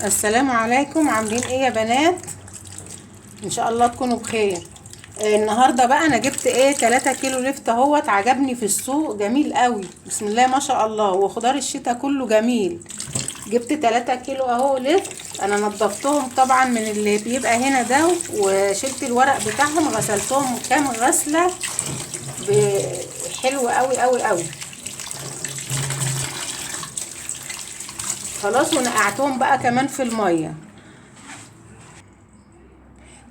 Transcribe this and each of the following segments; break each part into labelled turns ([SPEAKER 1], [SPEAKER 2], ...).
[SPEAKER 1] السلام عليكم، عاملين ايه يا بنات؟ ان شاء الله تكونوا بخير. النهارده بقى انا جبت 3 كيلو لفت اهوت، عجبني في السوق جميل قوي، بسم الله ما شاء الله، وخضار الشتاء كله جميل. جبت 3 كيلو اهو لفت، انا نضفتهم طبعا من اللي بيبقى هنا ده، وشلت الورق بتاعهم، غسلتهم كام غسله حلوه قوي قوي قوي. خلاص، ونقعتهم بقى كمان في الميه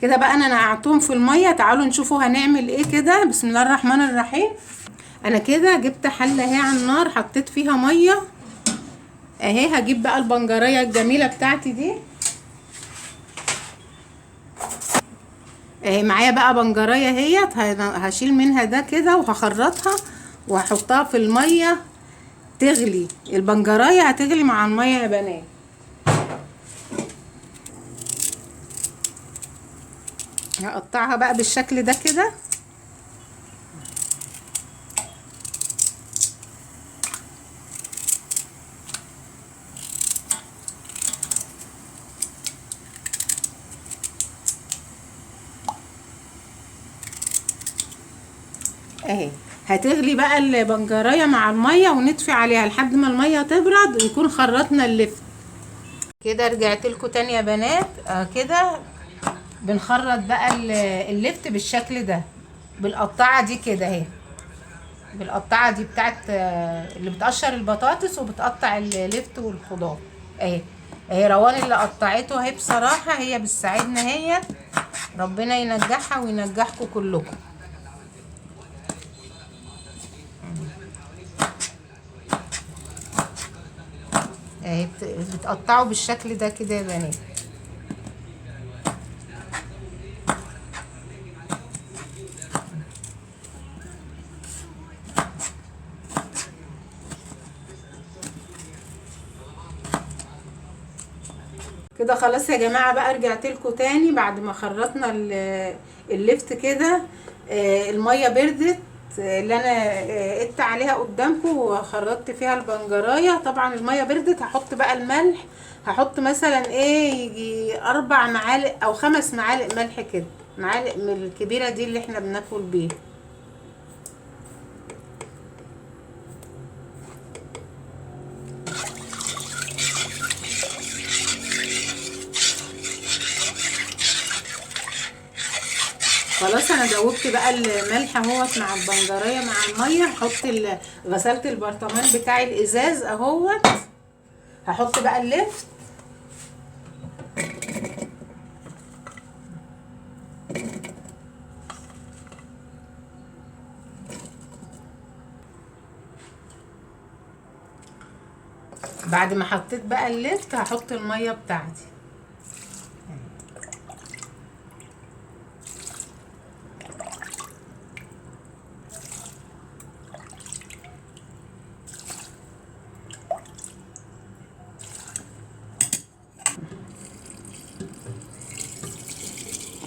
[SPEAKER 1] كده. بقى انا نقعتهم في الميه، تعالوا نشوفوا هنعمل ايه كده. بسم الله الرحمن الرحيم. انا كده جبت حله اهي على النار، حطيت فيها ميه اهي. هجيب بقى البنجريه الجميله بتاعتي دي اهي، معايا بقى بنجريه اهيت، هشيل منها ده كده وهخرطها وهحطها في الميه تغلي. البنجريه هتغلي مع الميه يا بنات. هقطعها بقى بالشكل ده كده اهي. هتغلي بقى البنجريه مع الميه، ونطفي عليها لحد ما الميه تبرد ويكون خرطنا اللفت كده. رجعت لكم تاني يا بنات. كده بنخرط بقى اللفت بالشكل ده، بالقطعه دي كده اهي، بالقطعه دي بتاعت اللي بتقشر البطاطس وبتقطع اللفت والخضار اهي. اهي روان اللي قطعته اهي، بصراحه هي بتساعدنا هي، ربنا ينجحها وينجحكم كلكم. اهي بتقطعوا بالشكل ده كده يا بنات. كده خلاص يا جماعه. بقى رجعت لكم تاني بعد ما خرطنا اللفت كده. الميه بردت، اللي انا قدت عليها قدامكم وخرطت فيها البنجرايه. طبعا الميه بردت، هحط بقى الملح. هحط مثلا يجي 4 معالق او 5 معالق ملح كده، معالق من الكبيره دي اللي احنا بناكل بيها. خلاص، انا دوبت بقى الملح اهوت مع البنجريه مع الميه. هحط غسلت البرطمان بتاعي الازاز اهوت، هحط بقى اللفت. بعد ما حطيت بقى اللفت هحط الميه بتاعتي.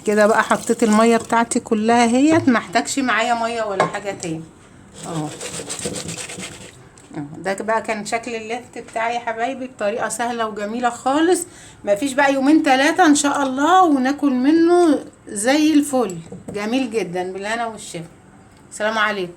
[SPEAKER 1] كده بقى حطيت الميه بتاعتي كلها اهيت، ما احتاجش معايا ميه ولا حاجه تاني اهو. ده بقى كان شكل اللفت بتاعي يا حبايبي، بطريقه سهله وجميله خالص. مفيش بقى يومين 3 ان شاء الله وناكل منه زي الفل، جميل جدا، بالهنا والشفا. السلام عليكم.